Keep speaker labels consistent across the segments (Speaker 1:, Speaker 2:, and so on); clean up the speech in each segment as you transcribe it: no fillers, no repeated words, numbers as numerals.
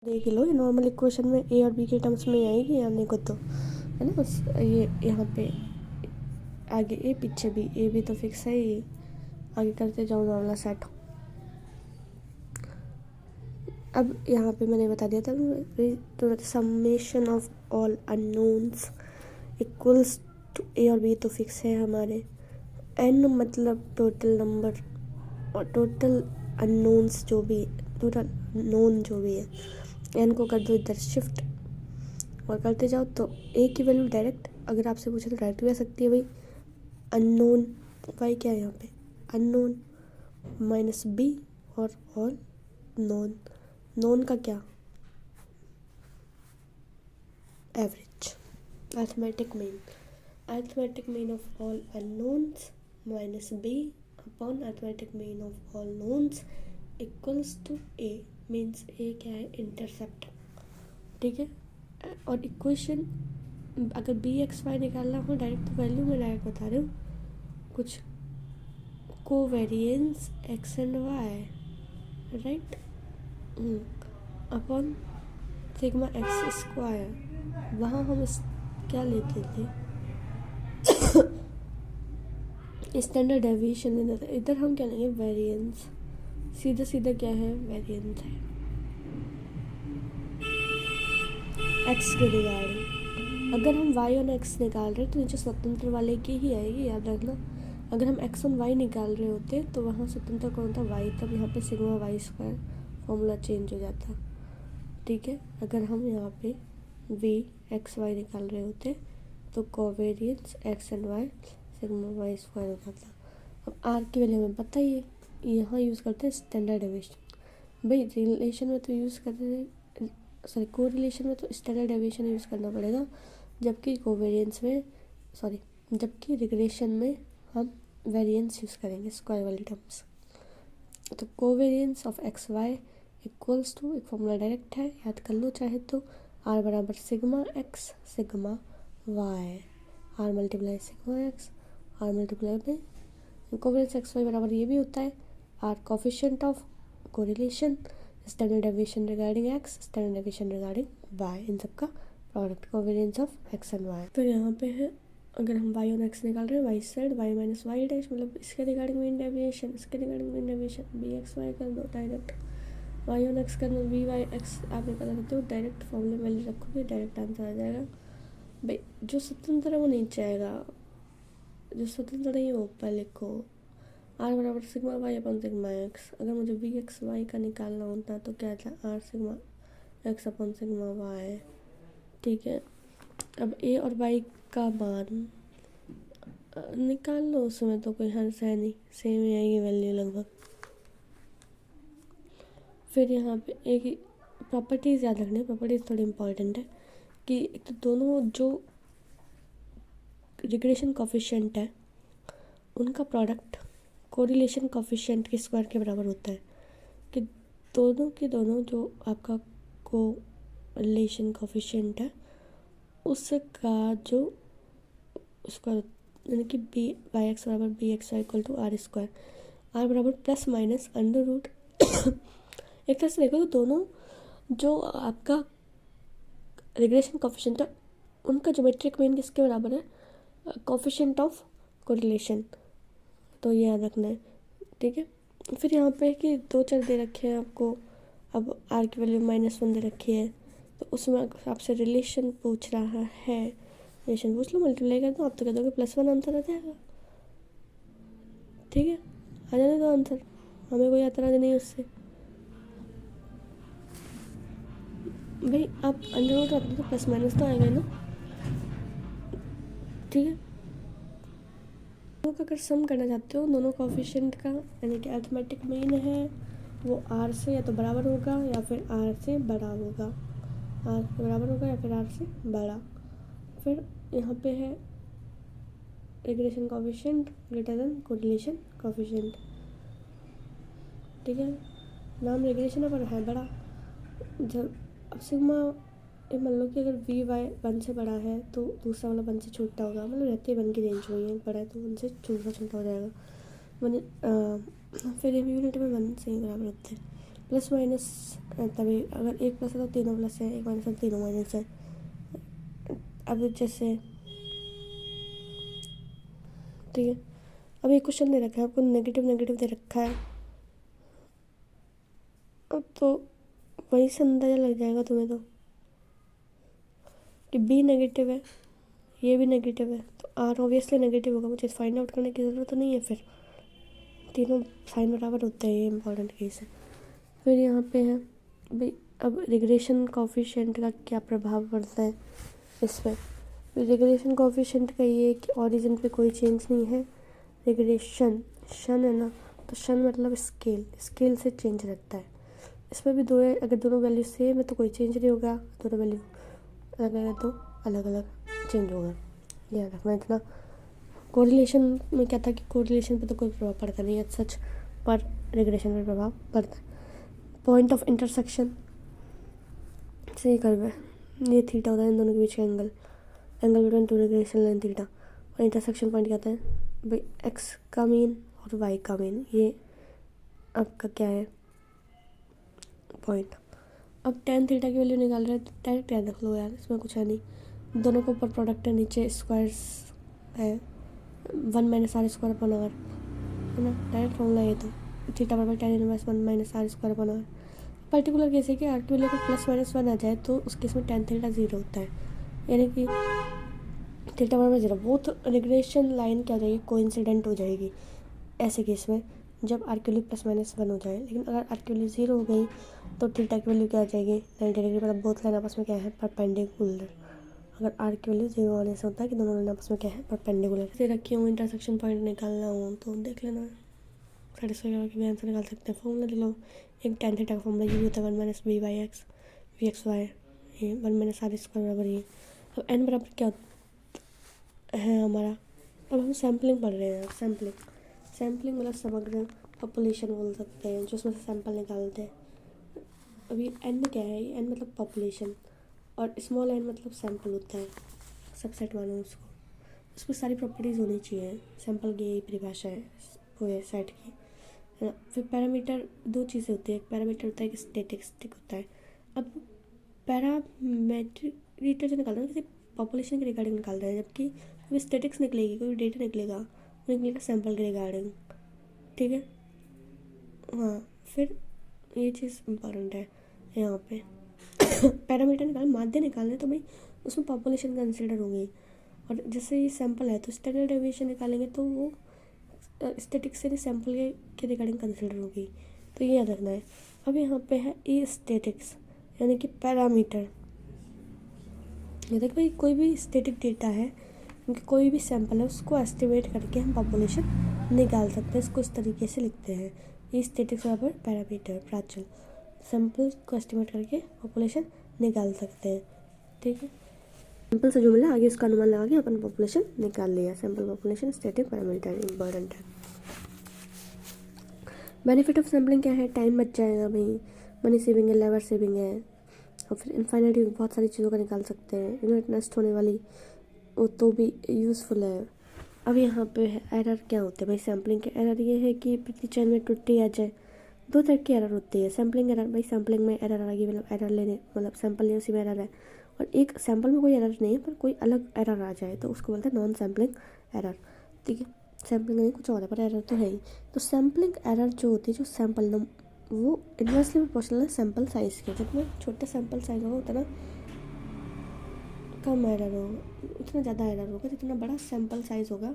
Speaker 1: देख लो, ये normal equation में ए और बी के टर्म्स में आएगी आने को तो, है ना। बस ये यहाँ पे आगे ए पीछे भी, ए भी तो फिक्स है ही। आगे करते जाओ मामला सेट। अब यहाँ पे मैंने बता दिया था तो summation of all unknowns equals to A और बी तो फिक्स है हमारे। एन मतलब टोटल नंबर और टोटल अननोन्स जो भी, टोटल नोन जो भी है, एन को कर दो इधर शिफ्ट और करते जाओ तो ए की वैल्यू डायरेक्ट, अगर आपसे पूछे तो डायरेक्ट भी आ सकती है भाई। अननोन वाई क्या है यहाँ पे, अननोन माइनस बी और ऑल नोन। नोन का क्या, average, arithmetic mean. Arithmetic mean of all unknowns minus B upon arithmetic mean of all knowns equals to A, means A क्या है, इंटरसेप्ट। ठीक है। और इक्वेशन अगर बी एक्स वाई निकालना हो डायरेक्ट तो वैल्यू में डायरेक्ट बता रही हूँ, कुछ covariance X and Y, right, upon sigma X square. वहाँ हम क्या लेते थे, स्टैंडर्ड डेविएशन लेते थे। इधर हम क्या लेंगे, वेरिएंस। सीधा सीधा क्या है, वेरिएंस है एक्स के रिगार्डिंग। अगर हम वाई और एक्स निकाल रहे हैं तो नीचे स्वतंत्र वाले की ही आएगी, याद रखना। अगर हम एक्स और वाई निकाल रहे होते तो वहाँ स्वतंत्र कौन था, वाई, तब यहाँ पे sigma Y square formula change हो जाता। ठीक है। अगर हम यहाँ पे वी एक्स वाई निकाल रहे होते तो covariance X and Y sigma Y square हो जाता। अब आर की वैल्यू हमें पता ही है, यहाँ यूज़ करते हैं स्टैंडर्ड डेविएशन। भाई रिलेशन में तो यूज़ करते हैं, सॉरी कोरिलेशन में तो स्टैंडर्ड डेविएशन यूज़ करना पड़ेगा, जबकि कोवेरिएंस में, सॉरी, जबकि रिग्रेशन में हम वेरिएंस यूज़ करेंगे, स्क्वायर वाली टर्म्स। तो covariance of X Y equals to, एक फॉर्मूला डायरेक्ट है, याद कर लो चाहे तो, आर बराबर sigma X sigma Y, R multiply sigma X R multiply में कोवेरिएंस एक्स वाई बराबर ये भी होता है R coefficient of correlation, standard deviation regarding X, standard deviation regarding Y, इन सब का product covariance of X and Y. फिर यहाँ पे है, अगर हम वाई और एक्स निकाल रहे हैं, Y side Y minus Y dash, मतलब इसके रिगार्डिंग मीन डेविएशन, इसके regarding mean deviation, B X Y कर दो डायरेक्ट, वाई और एक्स करना, बी वाई एक्स आप निकाल सकते हो, डायरेक्ट फॉर्मूले वैल्यू रखोगे डायरेक्ट आंसर आ जाएगा। भाई जो स्वतंत्र है वो नीचे आएगा, जो स्वतंत्र नहीं है वो ऊपर लिखो। आर बराबर सिग्मा वाई अपन सिग्मा एक्स, अगर मुझे बी एक्स वाई का निकालना होता तो क्या था, R sigma X upon sigma Y. ठीक है। अब ए और वाई का मान निकाल लो, उसमें तो कोई हर्ष है नहीं, सेम ही आएगी वैल्यू लगभग। फिर यहाँ पे एक प्रॉपर्टीज़ याद रखनी, प्रॉपर्टीज़ थोड़ी इंपॉर्टेंट है कि एक तो दोनों जो रिग्रेशन कोफिशिएंट है उनका प्रोडक्ट कोरिलेशन कोफिशिएंट के स्क्वायर के बराबर होता है, कि दोनों के दोनों जो आपका कोरिलेशन कोफिशिएंट है उसका जो स्क्वायर, यानी कि बी वाई एक्स बराबर B X Y equal to R square, R बराबर प्लस माइनस अंडर रूट। एक तरह से देखो तो दोनों जो आपका रिग्रेशन कोफिशिएंट है उनका ज्योमेट्रिक मीन किसके बराबर है, कोफिशिएंट ऑफ कोरिलेशन, तो ये याद रखना है। ठीक है। फिर यहाँ पे कि दो चर दे रखे हैं आपको, अब आर की वैल्यू -1 दे रखी है तो उसमें आपसे रिलेशन पूछ रहा है, रिलेशन पूछ लो, मल्टीप्लाई कर दो, आप तो कह दोगे +1 आंसर आ जाएगा। ठीक है, आ जाने दो आंसर, हमें कोई एतराज़ नहीं उससे। भाई आप अंडर रूट रख दो तो प्लस माइनस तो आएगा ना। ठीक है। दोनों का अगर सम करना चाहते हो दोनों कोफिशिएंट का, यानी कि अर्थमेटिक मीन है वो आर से या तो बराबर होगा या फिर आर से बड़ा होगा, आर से बराबर होगा या फिर आर से बड़ा। फिर यहाँ पे है regression coefficient greater than correlation coefficient. ठीक है, नाम रिग्रेशन है पर है बड़ा। जब अब सिग्मा, मान लो कि अगर वी वाई 1 से बड़ा है तो दूसरा वाला 1 से छोटा होगा, मतलब रहते 1 की रेंज में है, बड़ा है तो 1 से छोटा छोटा हो जाएगा। फिर यूनिट में 1 से ही बराबर होते हैं। प्लस माइनस तभी अगर एक प्लस है तो तीनों प्लस है, एक माइनस है तो तीनों माइनस है। अब जैसे ठीक है, अब एक क्वेश्चन दे रखा है आपको, नेगेटिव नेगेटिव दे रखा है, अब तो वहीं से अंदाजा लग जाएगा तुम्हें तो कि बी नेगेटिव है, ये भी नेगेटिव है, तो आर ऑब्वियसली नेगेटिव होगा। मुझे फाइंड आउट करने की ज़रूरत तो नहीं है, फिर तीनों साइन बराबर होते हैं, ये इंपॉर्टेंट केस है। फिर यहाँ पे है भाई, अब रिग्रेशन कोफिशिएंट का क्या प्रभाव पड़ता है इस पर। रिग्रेशन कोफिशिएंट का ये कि ओरिजिन पे कोई चेंज नहीं है, रिग्रेशन शन है ना, तो शन मतलब स्केल, स्केल से चेंज रहता है। इसमें भी दो है, अगर दोनों वैल्यू सेम है तो कोई चेंज नहीं होगा, दोनों वैल्यू अलग है तो अलग अलग चेंज होगा। याद रखना इतना। कोरिलेशन में क्या था कि कोरिलेशन पे तो कोई प्रभाव पड़ता नहीं है सच, पर रिग्रेशन पे प्रभाव पड़ता है। पॉइंट ऑफ इंटरसेक्शन सही कर ये थीटा होता है इन दोनों के बीच का angle, angle between two regression line theta. और इंटरसेक्शन पॉइंट क्या होता है भाई, एक्स का मीन और वाई का मीन, ये आपका क्या है पॉइंट। अब टेन थीटा की वैल्यू निकाल रहे हैं तो डायरेक्ट टेन रख लो यार, इसमें कुछ है नहीं, दोनों के ऊपर प्रोडक्ट है, नीचे स्क्वायर्स है, 1 minus R square upon R है ना, डायरेक्ट फॉर्मूला ये तो थीटा बराबर tan inverse 1 minus R square upon R. Particular case है कि आर की वैल्यू को प्लस माइनस 1 आ जाए तो उस केस में टेन थीटा 0 होता है, यानी कि थीटा बराबर 0, बोथ रिग्रेशन लाइन क्या हो जाएगी, कोइंसिडेंट हो जाएगी ऐसे केस में जब आर की वैल्यू प्लस माइनस 1 हो जाए। लेकिन अगर आर की वैल्यू 0 हो गई तो थीटा की वैल्यू क्या हो जाएगी 90 डिग्री, मतलब बोथ लाइन आपस में क्या है परपेंडिकुलर। अगर आर की वैल्यू 0 आने से होता है कि दोनों लाइन आपस में क्या है परपेंडिकुलर। से रखी हूँ इंटरसेक्शन पॉइंट निकालना हो तो देख लेना, सेटिस्फाई करके भी आंसर निकाल सकते हैं। फॉर्मूला लिख लो, एक टेन थीटा का फॉर्मूला ये होता है 1 minus B Y X, V X Y, ये 1 माइनस आर स्क्वायर बराबर ये। अब एन बराबर क्या है हमारा, अब हम सैम्पलिंग पढ़ रहे हैं। सैम्पलिंग सैम्पलिंग मतलब समग्र पॉपुलेशन बोल सकते हैं, जो उसमें से सैंपल निकालते हैं। अभी एन क्या है, एन मतलब पॉपुलेशन, और स्मॉल एन मतलब सैंपल होता है, सबसेट मानो उसको, उसकी सारी प्रॉपर्टीज़ होनी चाहिए। सैंपल की यही परिभाषा है पूरे सेट की, है ना। फिर पैरामीटर दो चीज़ें होती है, एक पैरामीटर होता है, एक स्टैटिस्टिक होता है। अब पैरामीटर जो निकालना है किसी पॉपुलेशन के रिगार्डिंग निकाल रहे हैं, जबकि कोई स्टैटिक्स निकलेगी, कोई डेटा निकलेगा, वो निकलेगा सैंपल के रिगार्डिंग, ठीक है। हाँ, फिर ये चीज़ इम्पॉर्टेंट है यहाँ पे। पैरामीटर निकाल, माध्य निकालना है तो भाई उसमें पॉपुलेशन कंसिडर होगी, और जैसे ये सैंपल है तो स्टैंडर्ड डेविएशन निकालेंगे तो वो स्टैटिक से सैंपल के रिगार्डिंग कंसिडर होगी, तो ये याद रखना है। अब यहाँ पे है ई स्टैटिक्स यानी कि पैरामीटर। ये देख भाई, कोई भी स्टैटिक डेटा है क्योंकि कोई भी सैंपल है उसको एस्टिमेट करके हम पॉपुलेशन निकाल सकते हैं, इसको इस तरीके से लिखते हैं, ई स्टैटिक्स बराबर पैरामीटर प्राचल, सैंपल को एस्टिमेट करके पॉपुलेशन निकाल सकते हैं, ठीक है। सैंपल से जो मिला आगे उसका अनुमान लगा के अपन पॉपुलेशन निकाल लिया। Sample population static parameter important है। बेनिफिट ऑफ सैम्पलिंग क्या है, टाइम बच जाएगा भाई, मनी सेविंग है, लेबर सेविंग है, और फिर इनफाइनाइट बहुत सारी चीज़ों का निकाल सकते हैं। यूनिट नष्ट होने वाली वो तो भी यूज़फुल है। अब यहाँ पे है एरर क्या होते हैं भाई, सैम्पलिंग के एरर ये है कि प्रति चयन में त्रुटि आ जाए। दो तरह की एरर होती है, सैम्पलिंग एरर, भाई सैम्पलिंग में एरर आ गई मतलब एरर लेने, मतलब सैंपल ले उसी में एरर है, और एक सैंपल में कोई एरर नहीं है पर कोई अलग एरर आ जाए तो उसको बोलते हैं नॉन सैम्पलिंग एरर, ठीक है। सैम्पलिंग नहीं कुछ और है पर एरर तो है ही। तो सैम्पलिंग एरर जो होती है, जो सैंपल वो इन्वर्सली प्रोपोर्शनल है सैंपल साइज़ के, जितना छोटा सैंपल साइज होगा उतना कम एरर होगा, उतना ज़्यादा एरर होगा, जितना बड़ा सैंपल साइज़ होगा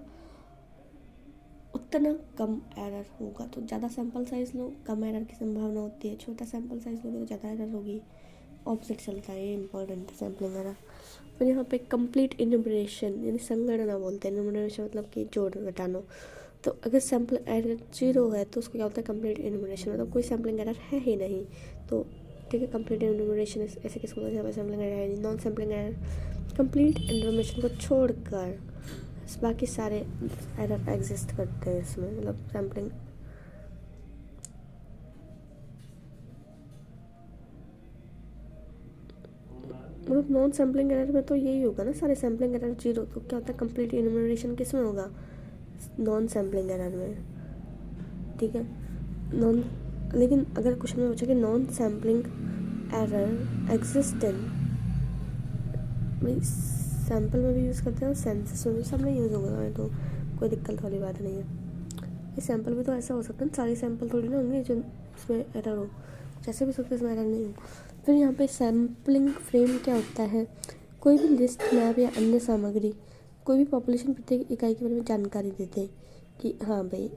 Speaker 1: उतना कम एरर होगा। तो ज़्यादा सैंपल साइज़ लो कम एरर की संभावना होती है, छोटा सैंपल साइज़ लोगे तो ज़्यादा एरर होगी, ऑपोजिट चलता है, ये इंपॉर्टेंट है सैम्पलिंग एरर। फिर यहाँ पे कंप्लीट इन्यूमरेशन यानी संगणना बोलते हैं, इन्यूमरेशन मतलब कि जोड़ घटाना। तो अगर सैंपल एरर 0 है तो उसको क्या होता है कंप्लीट इन्यूमरेशन, मतलब कोई सैम्पलिंग एरर है ही नहीं, तो ठीक है। कंप्लीट इन्यूमरेशन ऐसे किसको बोलते हैं, यहाँ पे सैम्पलिंग एरर है नहीं। Non sampling error complete information को छोड़कर बाकी सारे एरर एग्जिस्ट करते हैं इसमें, मतलब सैम्पलिंग मतलब नॉन सैम्पलिंग एरर में तो यही होगा ना, सारे सैम्पलिंग एरर 0, तो क्या होता है कंप्लीट इन्यूमरेशन किस में होगा, नॉन सैम्पलिंग एरर में, ठीक है। नॉन लेकिन अगर क्वेश्चन में पूछा कि non sampling error exist in, भाई सैम्पल में भी यूज़ करते हैं और सेंसस में भी, सब में यूज़ होगा, तो कोई दिक्कत वाली बात नहीं है। इस सैम्पल में तो ऐसा हो सकता है सारे सैम्पल थोड़ी ना होंगे जो इसमें एरर हो, जैसे भी सकते इसमें एरर नहीं हो। फिर यहाँ पे सैम्पलिंग फ्रेम क्या होता है, कोई भी लिस्ट, मैप या अन्य सामग्री कोई भी पॉपुलेशन प्रत्येक इकाई के बारे में जानकारी देते हैं कि हाँ भाई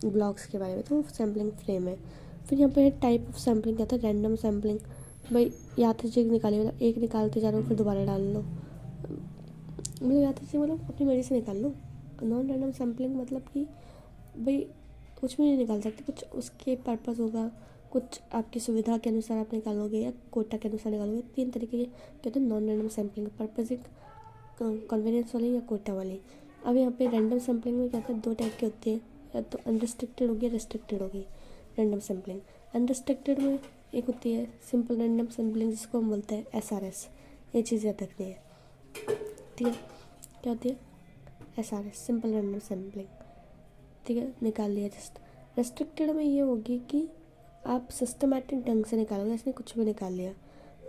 Speaker 1: ब्लॉक्स के बारे में, तो सैम्पलिंग फ्रेम है। फिर यहाँ पे टाइप ऑफ सैम्पलिंग कहता है रैंडम सैम्पलिंग, भाई यादृच्छिक निकालिए, मतलब एक निकालते जा रहे हो फिर दोबारा डाल लो, मतलब यादृच्छिक मतलब अपनी मर्जी से निकाल लो। नॉन रैंडम सैम्पलिंग मतलब कि भाई कुछ भी नहीं निकाल सकते, कुछ उसके पर्पस होगा, कुछ आपकी सुविधा के अनुसार आप निकालोगे या कोटा के अनुसार निकालोगे। 3 तरीके के कहते हैं non random sampling, purposive, convenience वाली या कोटा वाली। अब यहाँ पे रैंडम सैम्पलिंग में कहते हैं 2 टाइप की होती है, या तो अनरिस्ट्रिक्टेड होगी या रिस्ट्रिक्टेड होगी रैंडम सैम्पलिंग। अनरिस्ट्रिक्टेड में एक होती है सिंपल रैंडम सैम्पलिंग, जिसको हम बोलते हैं SRS, ये चीज़ याद रखनी है, ठीक है। क्या होती है SRS, सिंपल रैंडम सैम्पलिंग, ठीक है, निकाल लिया जस्ट। रेस्ट्रिक्टेड में ये होगी कि आप सिस्टमैटिक ढंग से निकालोगे, इसने कुछ भी निकाल लिया।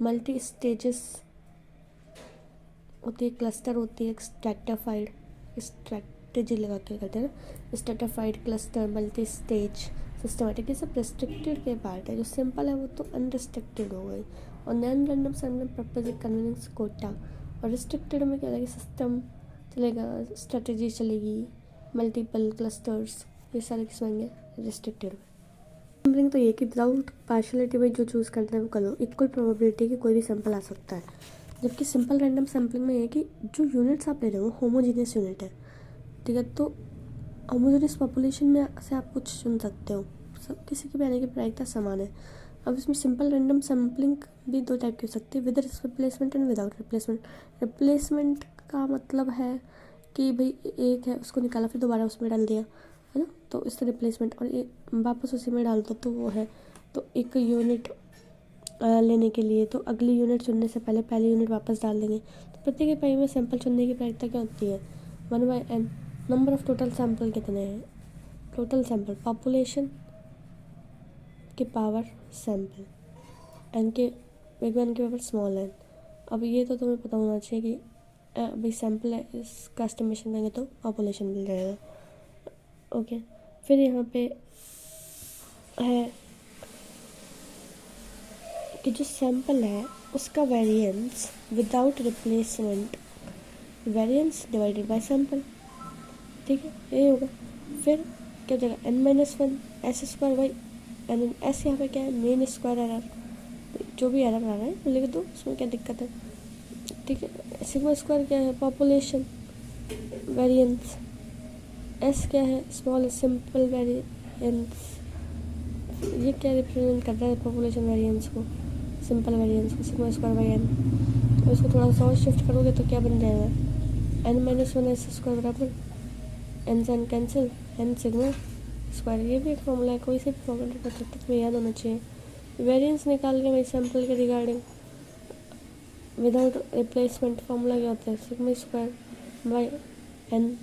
Speaker 1: मल्टी स्टेजेस होती है, क्लस्टर होती है, स्ट्रैटिफाइड, स्ट्रैटेजी लगा के करते हैं ना, stratified, cluster, multi stage, systematic, ये सब रेस्ट्रिक्टेड के पार्ट है। जो सिंपल है वो तो अनरिस्ट्रिक्टेड हो गई। और non random sampling, purposive, convenience, quota. और रिस्ट्रिक्टेड में क्या रहेगा, सिस्टम चलेगा, स्ट्रैटेजी चलेगी, मल्टीपल क्लस्टर्स, ये सारे किस होंगे रिस्ट्रिक्टेड में। सैम्पलिंग तो ये कि विदाउट पार्शलिटी में जो चूज़ करना है वो कर लो, इक्वल प्रोबेबिलिटी कि कोई भी सैंपल आ सकता है। जबकि सिंपल रैंडम सैम्पलिंग में ये कि जो यूनिट्स आप ले रहे हो होमोजीनियस यूनिट है, ठीक है, तो होमोजीनियस पॉपुलेशन में से आप कुछ चुन सकते हो, सब किसी के भी आने की प्रायिकता समान है। अब इसमें सिंपल रैंडम सैम्पलिंग भी 2 टाइप की हो सकती है, with replacement and without replacement. Replacement का मतलब है कि भाई एक है उसको निकाला फिर दोबारा उसमें डाल दिया, है ना, तो इससे रिप्लेसमेंट। और वापस उसी में डाल दो तो वो है, तो एक यूनिट लेने के लिए तो अगली यूनिट चुनने से पहले पहली यूनिट वापस डाल देंगे। तो प्रत्येक इकाई में सैंपल चुनने की प्रायिकता क्या होती है, 1/n। Number of total sample कितने हैं, टोटल सैंपल पॉपुलेशन के पावर सैंपल, एन के बिग एन के पावर स्मॉल एन। अब ये तो तुम्हें पता होना चाहिए कि भाई सैंपल है, इसका एस्टिमेशन देंगे तो पॉपुलेशन मिल जाएगा, ओके। फिर यहाँ पे है कि जो सैंपल है उसका variance without replacement, variance divided by sample, ठीक है, ये होगा। फिर क्या हो जाएगा, n-1 S square by N. S यहाँ पे क्या है, मेन स्क्वायर एरर, जो भी एरर आ रहा है लिख दो, उसमें क्या दिक्कत है, ठीक है। सिग्मा स्क्वायर क्या है, पॉपुलेशन वेरिएंस। एस क्या है, स्मॉल सिंपल वेरिएंस, ये क्या रिप्रेजेंट कर रहा है, पॉपुलेशन वेरिएंस को, सिंपल वेरिएंस को, सिग्मा स्क्वायर बाई एन। तो इसको थोड़ा सा और शिफ्ट करोगे तो क्या बन जाएगा, n-1 एस स्क्वायर बराबर एन से N cancel, N sigma square. ये भी एक फॉर्मूला है, कोई से भी फॉर्मूला कर सकते हैं, याद होना चाहिए। वेरिएंस निकाल के भाई सैंपल के रिगार्डिंग विदाउट रिप्लेसमेंट फॉर्मूला क्या होता है, sigma square by N,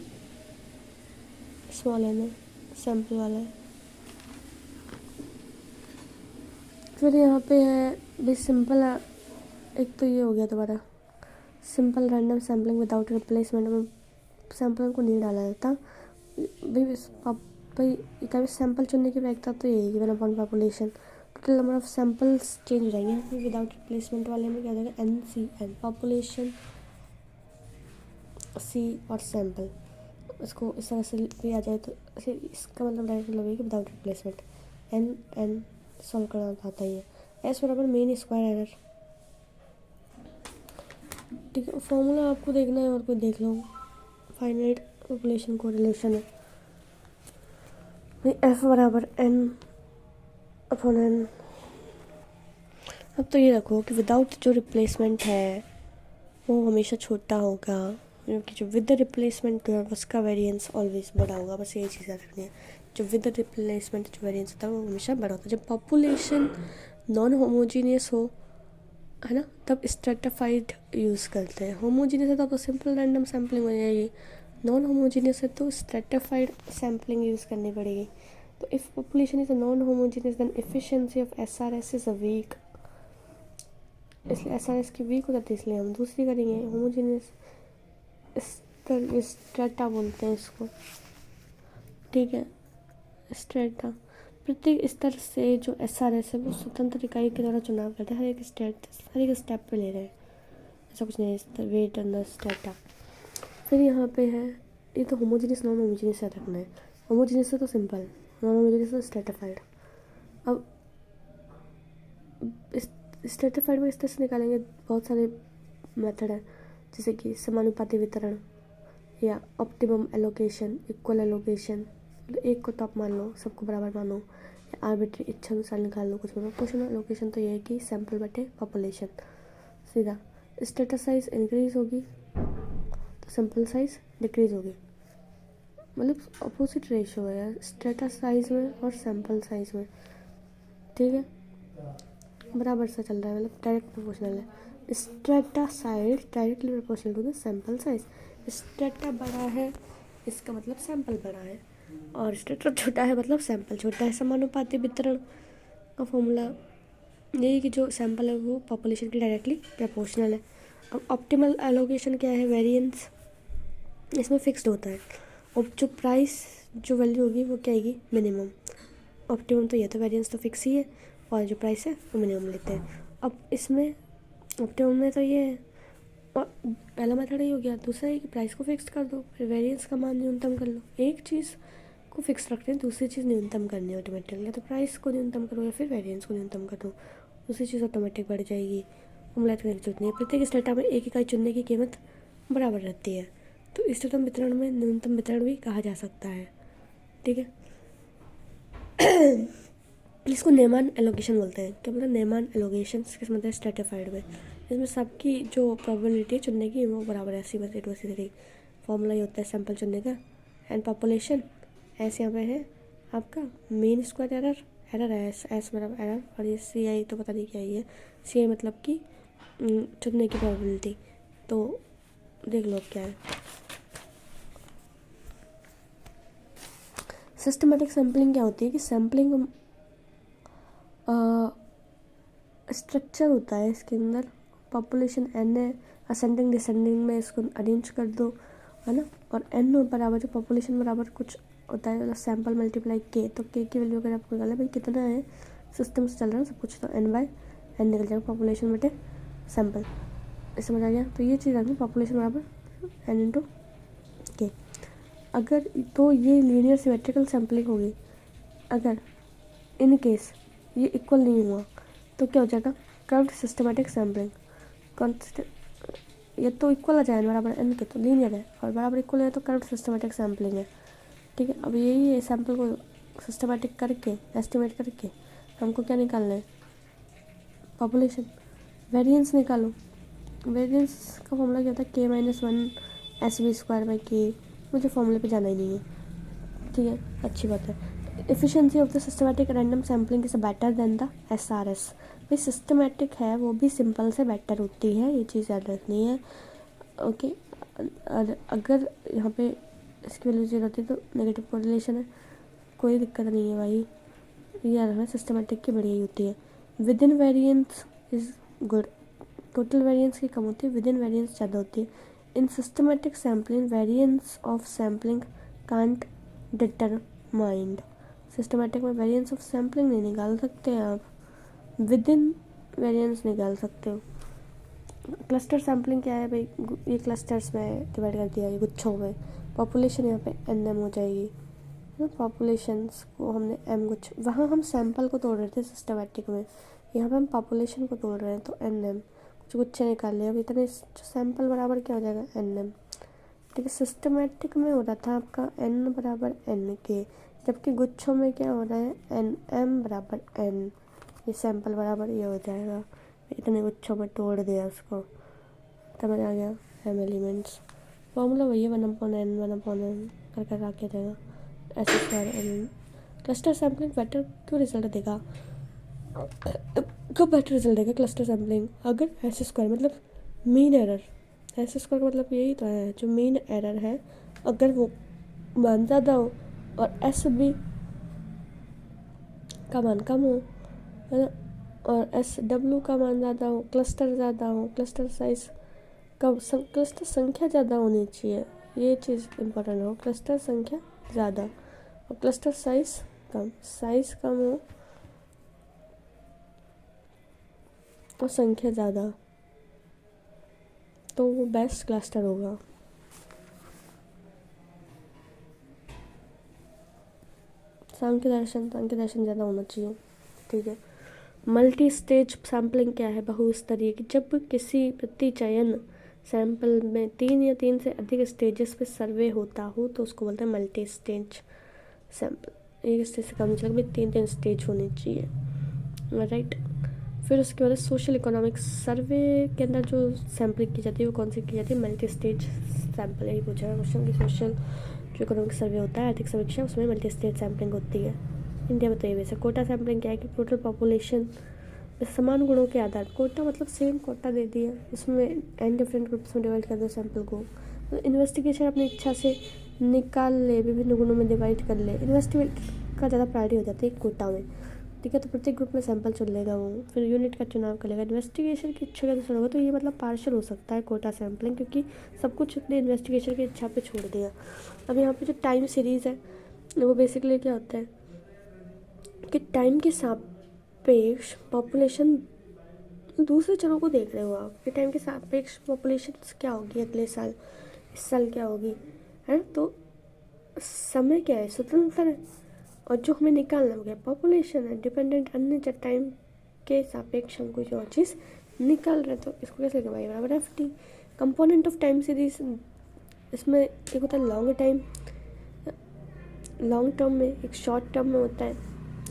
Speaker 1: small N है, सैंपल वाला है। फिर यहाँ पे है भाई सिंपल, एक तो ये हो गया दोबारा, simple random sampling without replacement में सैंपल को नहीं डाला जाता भाई इकाई में सैंपल चुनने की प्रायिकता तो यही है, 1 population. Total number of samples change हो जाएंगे, फिर विदाउट रिप्लेसमेंट वाले में क्या हो जाएगा, NCN, पॉपुलेशन C और सैंपल। इसको इस तरह से भी आ जाए तो इसका मतलब डायरेक्ट मतलब है कि विदाउट रिप्लेसमेंट, NN सॉल्व करना आता ही है। S बराबर मेन स्क्वायर एरर, ठीक है। फॉर्मूला आपको देखना है और कोई देख लो, फाइनाइट पॉपुलेशन कोरिलेशन है, F बराबर N/N। अब तो ये रखो कि विदाउट जो रिप्लेसमेंट है वो हमेशा छोटा होगा, क्योंकि जो विद रिप्लेसमेंट है उसका वेरिएंस ऑलवेज बड़ा होगा, बस ये चीज़ रखनी है। जो विद रिप्लेसमेंट जो वेरिएंस होता है वो हमेशा बड़ा होता है। जब पॉपुलेशन नॉन होमोजीनियस हो, है ना, तब स्ट्रेटिफाइड यूज़ करते हैं। होमोजीनियस है तो सिंपल रैंडम सैम्पलिंग हो जाएगी, नॉन होमोजीनियस है तो स्ट्रेटिफाइड सैम्पलिंग यूज़ करनी पड़ेगी, तो if population is a non homogeneous then efficiency of SRS is a weak, इसलिए SRS की वीक हो जाती है, इसलिए हम दूसरी करेंगे होमोजीनियस स्ट्रेटा बोलते हैं इसको, ठीक है, स्ट्रेटा। प्रत्येक स्तर से जो SRS है वो स्वतंत्र इकाई के द्वारा चुनाव करते हैं, हर एक स्टेप पे ले रहे हैं, ऐसा कुछ नहीं है, वेट अंडर स्ट्रेटा। फिर यहाँ पे है, ये तो होमोजीनियस नॉन होमोजीनियस याद रखना है, होमोजीनियस है तो सिंपल, नॉन होमोजीनियस तो स्ट्रेटिफाइड। अब इस स्ट्रेटिफाइड में इस तरह से निकालेंगे, बहुत सारे मेथड है, जैसे कि समानुपाती वितरण या ऑप्टिमम एलोकेशन, इक्वल एलोकेशन, एक को टॉप मान लो, सबको बराबर मानो, या आर्बिट्री इच्छा अनुसार निकाल लो कुछ भी। प्रोपोर्शनल एलोकेशन तो ये है कि सैंपल बटे पॉपुलेशन, सीधा। स्टेटा साइज इंक्रीज होगी तो सैंपल साइज डिक्रीज होगी, मतलब अपोजिट रेशियो है यार, स्टेटा साइज में और सैंपल साइज में, ठीक है, बराबर सा चल रहा है, मतलब डायरेक्ट प्रोपोर्शनल है। Strata size directly proportional to the sample size. Strata बड़ा है इसका मतलब सैंपल बड़ा है, और स्ट्रेटा छोटा है मतलब सैंपल छोटा है। समानुपाती वितरण का फॉर्मूला यही कि जो सैंपल है वो पॉपुलेशन की डायरेक्टली प्रोपोर्शनल है। अब ऑप्टिमल एलोकेशन क्या है, वेरिएंस इसमें फिक्स्ड होता है, और जो प्राइस जो वैल्यू होगी वो क्या आएगी, मिनिमम। ऑप्टिमम तो ये तो वेरिएंस तो फिक्स ही है, और जो प्राइस है वो मिनिमम लेते हैं। अब इसमें ऑप्टिमम में तो ये है, और पहला मेथड ही हो गया, दूसरा है कि प्राइस को फिक्स कर दो, फिर वेरिएंस का मान न्यूनतम कर लो। एक चीज़ को फिक्स रखते हैं, दूसरी चीज़ न्यूनतम करनी है ऑटोमेटिकली, या तो प्राइस को न्यूनतम करो या फिर वेरिएंस को न्यूनतम कर दो, दूसरी चीज़ ऑटोमेटिक बढ़ जाएगी। फॉर्मूला करने की जरूरत नहीं है। प्रत्येक स्टेटा में एक इकाई चुनने की कीमत बराबर रहती है, तो इष्टतम वितरण में न्यूनतम वितरण भी कहा जा सकता है, ठीक है। इसको नेमान एलोकेशन बोलते हैं। क्या बोलते हैं, नेमान एलोकेशन, किस मतलब स्ट्रेटिफाइड में, इसमें सबकी जो प्रोबेबिलिटी है चुनने की वो बराबर है, 80/80। फॉर्मूला ये होता है सैंपल चुनने का, एंड पॉपुलेशन ऐसे यहाँ पे है आपका मीन स्क्वायर एरर, एरर है एस बराबर एरर, और ये CI तो पता नहीं क्या ही है, CI मतलब कि चुनने की प्रोबेबिलिटी। तो देख लो क्या है। सिस्टमेटिक सैम्पलिंग क्या होती है कि सैम्पलिंग स्ट्रक्चर होता है, इसके अंदर पॉपुलेशन n है, असेंडिंग डिसेंडिंग में इसको अरेंज कर दो, है ना, और n बराबर जो पॉपुलेशन बराबर कुछ होता है, मतलब सैंपल मल्टीप्लाई k, तो k की वैल्यू अगर आपको निकालना है भाई कितना है, सिस्टम से चल रहा है सब कुछ, तो n/n निकल जाएगा, पॉपुलेशन बटे सैंपल। समझ आ गया, तो ये चीज़ रखनी, पॉपुलेशन बराबर n इंटू k। अगर तो ये लीनियर सिमेट्रिकल सैम्पलिंग होगी, अगर इन केस ये इक्वल नहीं हुआ तो क्या हो जाएगा, कर्व्ड सिस्टमेटिक सैम्पलिंग। ये तो इक्वल आ जाए बराबर n के, तो लीनियर है, और बराबर इक्वल है तो कर्व्ड सिस्टमेटिक सैम्पलिंग है, ठीक है। अब यही है, सैम्पल को सिस्टमेटिक करके एस्टिमेट करके हमको क्या निकालना है, पॉपुलेशन। वेरिएंस निकालो, वेरिएंस का फॉर्मूला क्या होता है, k-1 SB²/k, मुझे फॉर्मूले पे जाना ही नहीं है, ठीक है, अच्छी बात है। Efficiency of the systematic random sampling is better than the SRS। भाई सिस्टमेटिक है वो भी सिंपल से बेटर होती है, ये चीज़ याद रखनी है, ओके। और अगर यहाँ पे इसकी वैल्यू 0 होती है तो नेगेटिव कोरिलेशन है, कोई दिक्कत नहीं है भाई, याद रखना सिस्टमेटिक की बढ़िया ही होती है। With in variance is good, total variance की कम होती है, विद इन वेरिएंस ज़्यादा होती है। In systematic sampling variance of sampling can't determined. Systematic में वेरिएंस ऑफ सैम्पलिंग नहीं निकाल सकते आप, विद इन वेरिएंस निकाल सकते हो। क्लस्टर सैम्पलिंग क्या है भाई, ये क्लस्टर्स में डिवाइड कर दिया, ये गुच्छों में, पॉपुलेशन यहाँ पे NM हो जाएगी, पॉपुलेशंस को हमने m गुच्छ, वहाँ हम सैंपल को तोड़ रहे थे सिस्टमेटिक में, यहाँ पे हम पॉपुलेशन को तोड़ रहे हैं, तो NM कुछ गुच्छे निकाल लिया, अब इतने सैंपल बराबर क्या हो जाएगा, NM, ठीक है। सिस्टमेटिक में हो रहा था आपका n बराबर n के, जबकि गुच्छों में क्या हो रहा है, NM बराबर n, ये सैंपल बराबर ये हो जाएगा, इतने गुच्छों में तोड़ दिया उसको, समझ आ गया। m एलिमेंट्स, फॉर्मूला वही है 1/n 1/n कर कर आ जाएगा, S²n। क्लस्टर सैम्पलिंग बेटर क्यों रिजल्ट देगा, कब बेटर रिजल्ट देगा क्लस्टर सैम्पलिंग, अगर S² मतलब मीन एरर, S² का मतलब यही तो है जो मीन एरर है, अगर वो मान ज़्यादा हो और S भी का मान कम हो, है ना, और SW का मान ज़्यादा हो, क्लस्टर ज़्यादा हो, क्लस्टर साइज कम, क्लस्टर संख्या ज़्यादा होनी चाहिए, ये चीज़ इम्पोर्टेंट हो, क्लस्टर संख्या ज़्यादा और क्लस्टर साइज कम हो और संख्या ज़्यादा, तो वो बेस्ट क्लस्टर होगा। सांख्य दर्शन ज़्यादा होना चाहिए, ठीक है। मल्टी स्टेज सैम्पलिंग क्या है? बहुस्तरीय की जब किसी प्रतिचयन सैंपल में 3 या 3 से अधिक स्टेजेस पे सर्वे होता हो तो उसको बोलते हैं मल्टी स्टेज सैंपल। एक स्टेज से कम नहीं चलेगा भाई, 3 स्टेज होनी चाहिए, राइट। फिर उसके बाद सोशल इकोनॉमिक्स सर्वे के अंदर जो सैम्पलिंग की जाती है वो कौन सी की जाती है? Multi stage sample. यही पूछा है क्वेश्चन की सोशल जो इकोनॉमिक सर्वे होता है, आर्थिक समीक्षा, उसमें मल्टी स्टेज सैम्पलिंग होती है। इंडिया में तो ये वैसे कोटा सैम्पलिंग क्या है कि टोटल पॉपुलेशन समान गुणों के आधार, कोटा मतलब सेम कोटा दे दिया, उसमें एंड डिफरेंट ग्रुप्स में डिवाइड कर दो सैंपल को। तो इन्वेस्टिगेशन अपनी इच्छा से निकाल ले, विभिन्न गुणों में डिवाइड कर ले, इन्वेस्टिगेट का ज़्यादा प्रायोरिटी हो जाती है कोटा में, ठीक है। तो प्रत्येक ग्रुप में सैंपल चुन लेगा वो, फिर यूनिट का चुनाव करेगा। इन्वेस्टिगेशन की इच्छा के अनुसार होगा, तो ये मतलब पार्शियल हो सकता है कोटा सैम्पलिंग, क्योंकि सब कुछ अपने इन्वेस्टिगेशन की इच्छा पे छोड़ दिया। अब यहाँ पे जो टाइम सीरीज़ है वो बेसिकली क्या होता है कि टाइम के सापेक्ष पॉपुलेशन, दूसरे चरों को देख रहे हो आप कि टाइम के सापेक्ष पॉपुलेशन क्या होगी अगले साल, इस साल क्या होगी, है। तो समय क्या है? स्वतंत्र है, और जो हमें निकालना हो गया पॉपुलेशन है, डिपेंडेंट अन्य जब टाइम के सापेक्ष हम कोई और चीज़ निकाल रहे, तो इसको कैसे लिखा? बराबर FT। Component of time series, इसमें एक होता है लॉन्ग टाइम, लॉन्ग टर्म में, एक शॉर्ट टर्म में होता है,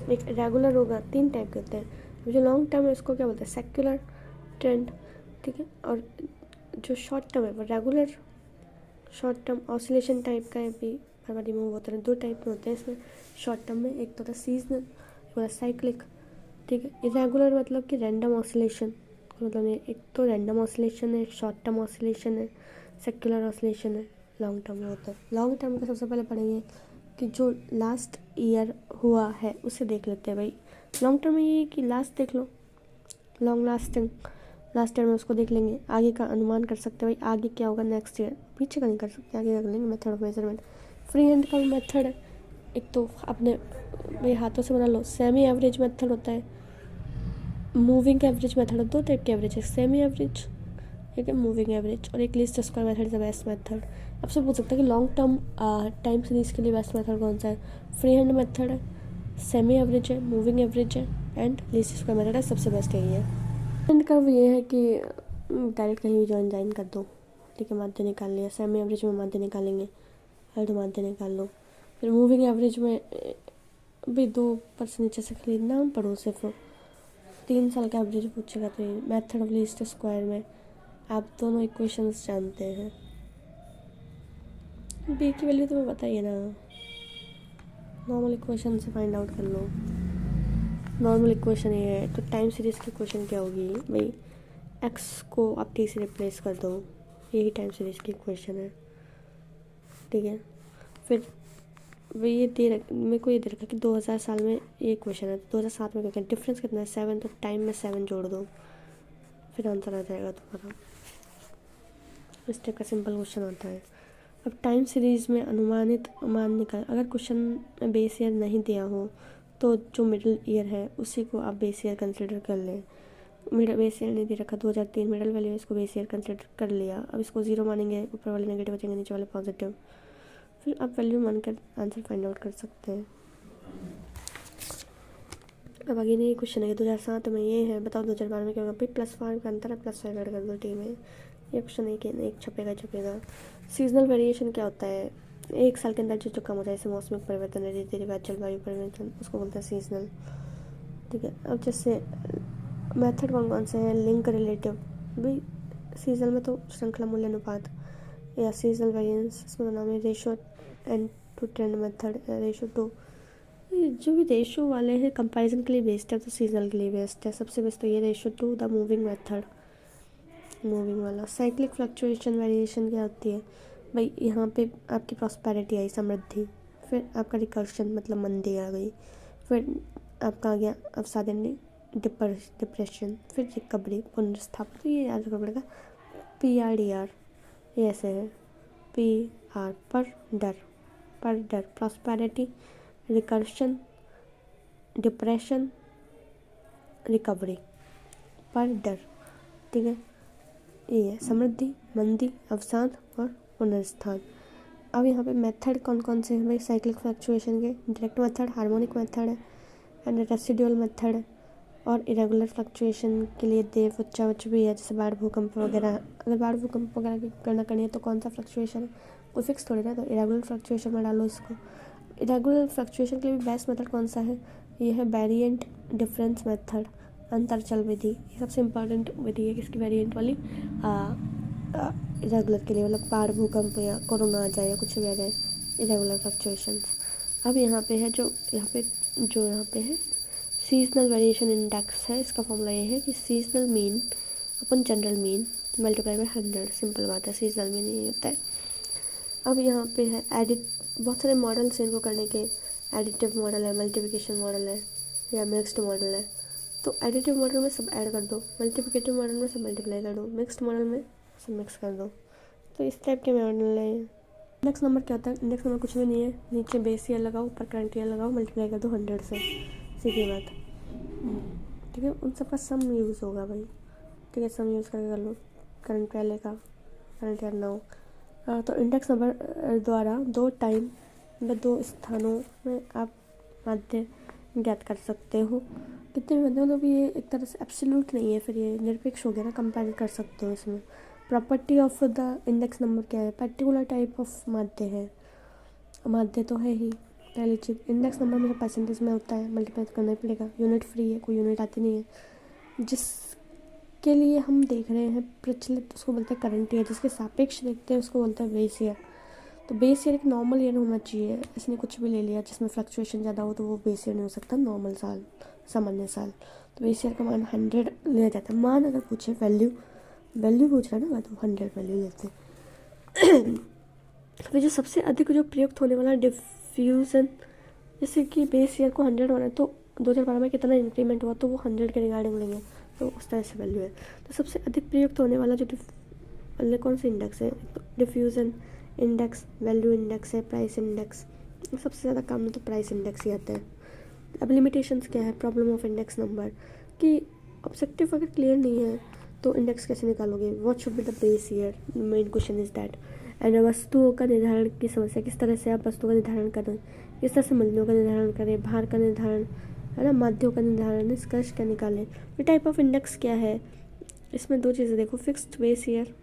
Speaker 1: एक रेगुलर होगा, 3 टाइप के होते हैं। जो लॉन्ग टर्म है उसको क्या बोलते हैं? सेक्युलर ट्रेंड, ठीक है। और जो शॉर्ट टर्म है वो regular short term oscillation type का है, भी बार रिमूव होता है। 2 टाइप में होते हैं इसमें शॉर्ट टर्म में, एक तो होता है सीजनल, एक होता है साइक्लिक, ठीक है। इरेगुलर मतलब कि रैंडम ऑसिलेशन, मतलब ये एक तो रैंडम ऑसिलेशन है, शॉर्ट टर्म ऑसिलेशन है, सेक्युलर ऑसिलेशन है, लॉन्ग टर्म में होता है। लॉन्ग टर्म का सबसे पहले पढ़ेंगे कि जो लास्ट ईयर हुआ है उसे देख लेते हैं भाई। लॉन्ग टर्म में ये कि लास्ट देख लो, लॉन्ग लास्टिंग, लास्ट ईयर में उसको देख लेंगे, आगे का अनुमान कर सकते हैं भाई, आगे क्या होगा नेक्स्ट ईयर, पीछे का नहीं कर सकते, आगे कर लेंगे। Method of measurement, free hand का मेथड है, एक तो अपने भाई हाथों से बना लो, सेमी एवरेज मेथड होता है, मूविंग एवरेज मेथड है। 2 टाइप के एवरेज है, सेमी एवरेज, ठीक है, मूविंग एवरेज, और एक least square method is the best method. आपसे पूछ सकते हैं कि लॉन्ग टर्म टाइम सीरीज के लिए बेस्ट मेथड कौन सा है? फ्री हैंड मेथड है, सेमी एवरेज है, मूविंग एवरेज है, एंड लीस्ट स्क्वायर मेथड है, सबसे बेस्ट यही है। एंड कर्व ये है कि डायरेक्ट कहीं भी ज्वाइन कर दो, ठीक है, माध्य निकाल लिया। सेमी एवरेज में माध्य निकालेंगे, अर्ध माध्य निकाल लो। फिर मूविंग एवरेज में भी 2% नीचे से खाली नाम पढ़ो, सिर्फ 3 साल का एवरेज पूछेगा। तो ये मेथड ऑफ लीस्ट स्क्वायर में आप दोनों इक्वेशंस जानते हैं। बी की वैल्यू तुम्हें बताइए ना, नॉर्मल इक्वेशन से फाइंड आउट कर लो। नॉर्मल इक्वेशन ये है, तो टाइम सीरीज़ की इक्वेशन क्या होगी भाई? एक्स को आप टी से रिप्लेस कर दो, यही टाइम सीरीज़ की इक्वेशन है, ठीक है। फिर वही ये दे रखा, मेरे को ये दे रखा कि 2000 साल में ये इक्वेशन है, 2007 में क्या डिफरेंस कितना है? 7, तो टाइम में 7 जोड़ दो, फिर आंसर आ जाएगा तुम्हारा। इस टाइप का सिंपल क्वेश्चन आता है। अब टाइम सीरीज़ में अनुमानित मान निकाल, अगर क्वेश्चन में बेस ईयर नहीं दिया हो तो जो मिडिल ईयर है उसी को आप बेस ईयर कंसिडर कर लें। मिडिल बेस ईयर नहीं दे रखा, 2003 मिडिल वैल्यू, इसको बेस ईयर कंसिडर कर लिया। अब इसको 0 मानेंगे, ऊपर वाले नेगेटिव बचेंगे, नीचे वाले पॉजिटिव, फिर आप वैल्यू मानकर आंसर फाइंड आउट कर सकते हैं। अब आगे नहीं क्वेश्चन है, 2007 में ये है, बताओ 2012 में क्या होगा? भाई +5 का अंतर है, +5 ऐड कर दो टी में, ये क्वेश्चन एक छपेगा। सीजनल वेरिएशन क्या होता है? एक साल के अंदर जो कम होता है, जैसे मौसमिक परिवर्तन, रीति रिवाज, जलवायु परिवर्तन, उसको बोलते हैं सीजनल, ठीक है। अब जैसे मेथड कौन कौन से हैं? लिंक रिलेटिव, भाई सीजनल में तो श्रृंखला मूल्य अनुपात या सीजनल वेरिएंस, इसमें नाम है ratio and to trend method, ratio to, जो भी रेशो वाले हैं कंपैरिजन के लिए बेस्ट है, तो सीजनल के लिए बेस्ट है। सबसे बेस्ट तो ये ratio two the moving method, moving वाला। साइक्लिक फ्लक्चुएशन वेरिएशन क्या होती है भाई? यहाँ पे आपकी प्रॉस्पेरिटी आई, समृद्धि, फिर आपका रिकर्शन मतलब मंदी आ गई, फिर आपका आ गया अवसादन, डिप्रेशन, फिर रिकवरी, पुनर्स्थापन। तो ये याद रखना पड़ेगा। PRDR ये ऐसे है, PR पर डर, प्रॉस्पेरिटी, रिकर्शन, डिप्रेशन, रिकवरी, पर डर। ठीक है, ये है समृद्धि, मंदी, अवसाद और पुनरुत्थान। अब यहाँ पे मेथड कौन कौन से हैं भाई साइक्लिक फ्लक्चुएशन के? डायरेक्ट मेथड, हार्मोनिक मेथड है एंड रेसिडुअल मेथड है। और इरेगुलर फ्लक्चुएशन के लिए देव उच्च उच्च भी है, जैसे बाढ़ भूकंप वगैरह। अगर बाढ़ भूकंप वगैरह की गणना करनी है तो कौन सा फ्लक्चुएशन है, कोई फिक्स थोड़ी ना, तो इरेगुलर फ्लक्चुएशन में डालो इसको। इरेगुलर फ्लक्चुएशन के लिए भी बेस्ट मेथड कौन सा है? ये है वेरिएंट डिफरेंस मेथड, अंतरचल विधि। ये सबसे इम्पॉर्टेंट विधि है किसकी? वेरिएंट वाली। इरेगुलर के लिए, मतलब बाढ़ भूकंप या कोरोना आ जाए या कुछ भी आ जाए, इरेगुलर फ्लक्चुएशंस। अब यहाँ पे है जो यहाँ पे है सीजनल वेरिएशन इंडेक्स है। इसका फॉर्मूला ये है कि seasonal mean upon general mean multiply by 100। Simple बात है, सीजनल मीन ये होता है। अब यहाँ पे है बहुत सारे मॉडल्स हैं इनको करने के। एडिटिव मॉडल है, मल्टीप्लिकेशन मॉडल है या मिक्स्ड मॉडल है। तो एडिटिव मॉडल में सब ऐड कर दो, मल्टीप्लिकेटिव मॉडल में सब मल्टीप्लाई कर दो, मिक्स्ड मॉडल में सब मिक्स कर दो। तो इस टाइप के मॉडल है। इंडेक्स नंबर क्या होता है? इंडेक्स नंबर कुछ भी नहीं है, नीचे बेस ईयर लगाओ, ऊपर करंट ईयर लगाओ, मल्टीप्लाई कर दो 100 से, सीधी बात। ठीक है, उन सबका सम यूज़ होगा भाई। ठीक है, सम यूज़ करके कर लो, करंट पहले का, करंट ईयर ना हो। तो इंडेक्स नंबर द्वारा दो स्थानों में आप माध्य ज्ञात कर सकते हो। कितने भी माध्य, मतलब ये एक तरह से एब्सोल्यूट नहीं है, फिर ये निरपेक्ष हो गया ना, कंपेयर कर सकते हो इसमें। Property of the index number क्या है? पर्टिकुलर टाइप ऑफ माध्य है, माध्य तो है ही पहली चीज़। इंडेक्स नंबर में परसेंटेज में होता है, मल्टीप्लाई करना ही पड़ेगा, यूनिट फ्री है, कोई यूनिट आती नहीं है। जिसके लिए हम देख रहे हैं प्रचलित, उसको बोलते हैं करंट ईयर। जिसके सापेक्ष देखते हैं उसको बोलते हैं बेस ईयर। तो बेस ईयर एक नॉर्मल ईयर होना चाहिए, इसने कुछ भी ले लिया जिसमें फ्लक्चुएशन ज़्यादा हो तो वो बेस ईयर नहीं हो सकता, नॉर्मल साल, सामान्य साल। तो बेस ईयर का मान 100 लिया जाता है। मान अगर पूछे वैल्यू पूछ रहा है ना, तो 100 वैल्यू लेते हैं। फिर जो सबसे अधिक जो प्रयुक्त होने वाला डिफ्यूज़न, जैसे कि बेस ईयर को 100 होना है तो 2012 में कितना इंक्रीमेंट हुआ तो वो 100 के रिगार्डिंग लेंगे, तो उस तरह से वैल्यू है। तो सबसे अधिक प्रयुक्त होने वाला जो कौन सा इंडेक्स है? तो डिफ्यूज़न इंडेक्स, वैल्यू इंडेक्स है, प्राइस इंडेक्स। सबसे ज़्यादा काम में तो प्राइस इंडेक्स ही आता है। अब लिमिटेशंस क्या है? प्रॉब्लम ऑफ इंडेक्स नंबर कि ऑब्जेक्टिव अगर क्लियर नहीं है तो इंडेक्स कैसे निकालोगे? What should be the base year? Main question is that. And वस्तुओं का निर्धारण की समस्या, किस तरह से आप वस्तुओं का निर्धारण करें, किस तरह से मूल्यों का निर्धारण करें, भार का निर्धारण है ना, माध्यों का निर्धारण, निष्कर्ष क्या निकालें। ये टाइप ऑफ इंडेक्स क्या है? इसमें दो चीज़ें देखो, fixed base year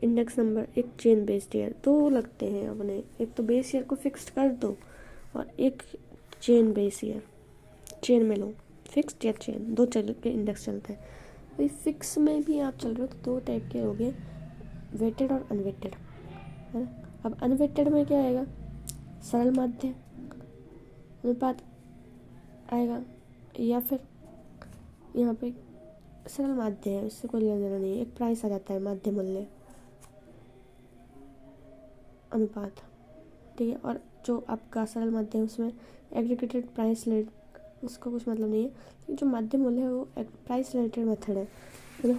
Speaker 1: index number, एक चेन बेस्ड ईयर। दो लगते हैं अपने, एक तो बेस ईयर को फिक्स्ड कर दो और एक चेन बेस ईयर, चेन में लो, फिक्स्ड या चेन, दो चल के इंडेक्स चलते हैं। भाई फिक्स में भी आप चल रहे हो तो दो टाइप के हो गए, वेटेड और अनवेटेड, है ना। अब अनवेटेड में क्या आएगा? सरल माध्य अनुपात आएगा, या फिर यहाँ पे सरल माध्य है, इससे कोई लेना देना नहीं है, एक प्राइस आ जाता है, माध्य मूल्य अनुपात। ठीक है, और जो आपका सरल माध्य है उसमें एग्रीगेटेड प्राइस रेट, उसका कुछ मतलब नहीं है। जो माध्य मूल्य है वो एक प्राइस रिलेटेड मेथड है ना।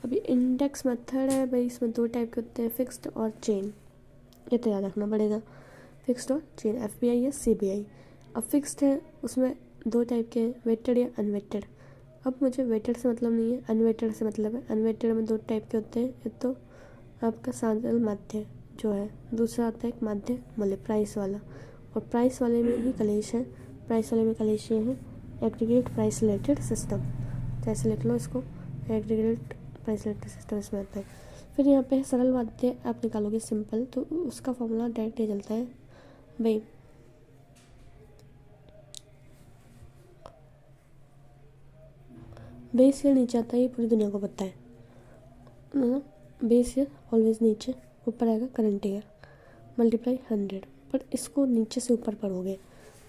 Speaker 1: अभी इंडेक्स मेथड है भाई, इसमें दो टाइप के होते हैं, फिक्स्ड और चेन। ये तो याद रखना पड़ेगा, फिक्स्ड और चेन, FBI या CBI। अब फिक्स्ड है उसमें दो टाइप के हैं, वेटेड या अनवेटेड। अब मुझे वेटेड से मतलब नहीं है, अनवेटेड से मतलब है। अनवेटेड में दो टाइप के होते हैं, एक तो आपका सरल माध्य जो है, दूसरा आता है एक माध्य मूल्य प्राइस वाला। और प्राइस वाले में ही कलेश है, प्राइस वाले में कलेश ये है, एग्रीगेट प्राइस रिलेटेड सिस्टम, जैसे लिख लो इसको, एग्रीगेट प्राइस रिलेटेड सिस्टम इसमें आता है। फिर यहाँ पे सरल माध्य आप निकालोगे सिंपल, तो उसका फॉर्मूला डायरेक्ट ये चलता है भाई, बेस ईयर नीचे आता है, ये पूरी दुनिया को पता है ना। बेस ईयर ऑलवेज नीचे, ऊपर आएगा करंट ईयर, मल्टीप्लाई 100। पर इसको नीचे से ऊपर पढ़ोगे,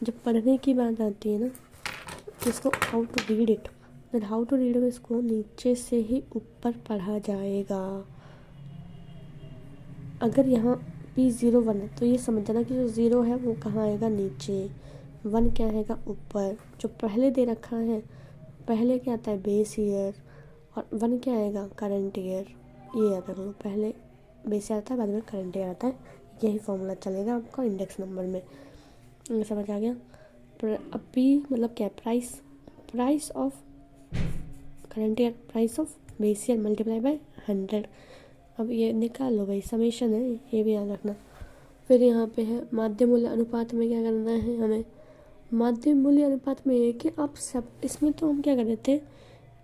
Speaker 1: जब पढ़ने की बात आती है ना, इसको how to read it, then how to read में इसको नीचे से ही ऊपर पढ़ा जाएगा। अगर यहाँ P01 है तो ये समझ जाना कि जो ज़ीरो है वो कहाँ आएगा, नीचे। वन क्या हैगा ऊपर, जो पहले दे रखा है पहले क्या आता है बेस ईयर, और वन क्या आएगा करंट ईयर। ये याद रख लो, पहले बेस ईयर आता है बाद में करंट ईयर आता है, यही फॉर्मूला चलेगा आपका इंडेक्स नंबर में। ये समझ आ गया। पी मतलब क्या, price of current year, price of base year multiply by 100। अब ये निकाल लो भाई, समेशन है ये भी याद रखना। फिर यहाँ पे है माध्य मूल्य अनुपात में क्या करना है हमें। माध्य मूल्य अनुपात में ये कि आप सब, इसमें तो हम क्या कर रहे थे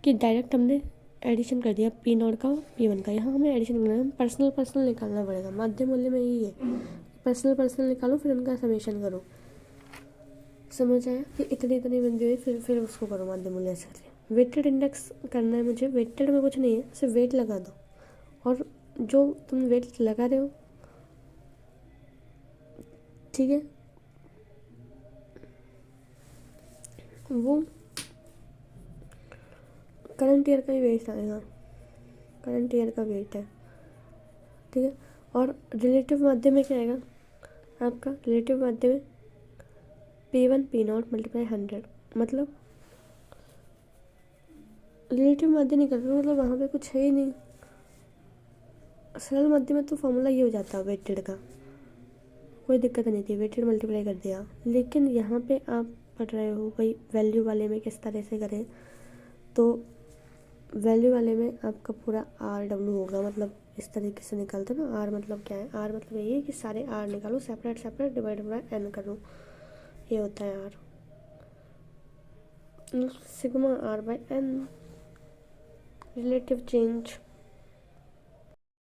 Speaker 1: कि डायरेक्ट हमने एडिशन कर दिया पी नॉट का पी वन का, यहाँ हमें एडिशन करना है, पर्सनल निकालना पड़ेगा। माध्य मूल्य में यही है, पर्सनल निकालो फिर उनका समेशन करो। समझ आया कि इतनी बन गई, फिर उसको करो माध्य मूल्य ऐसे। वेटेड इंडेक्स करना है मुझे, वेटेड में कुछ नहीं है, सिर्फ वेट लगा दो, और जो तुम वेट लगा रहे हो ठीक है वो करंट ईयर का ही वेट आएगा, करंट ईयर का वेट है ठीक है। और रिलेटिव माध्य में क्या आएगा आपका, रिलेटिव माध्य में P1 P0 मल्टीप्लाई 100, मतलब रिलेटिव माध्य नहीं कर रहे मतलब वहाँ पे कुछ है ही नहीं। सरल माध्य में तो फॉर्मूला ये हो जाता है वेटेड का, कोई दिक्कत नहीं थी, वेटेड मल्टीप्लाई कर दिया। लेकिन यहाँ पे आप पढ़ रहे हो भाई वैल्यू वाले में किस तरह से करें, तो वैल्यू वाले में आपका पूरा RW होगा, मतलब इस तरीके से निकालते ना। R मतलब क्या है, R मतलब यही है कि सारे R निकालो, सेपरेट डिवाइड बाय N करो, ये होता है R, sigma R by N, relative change.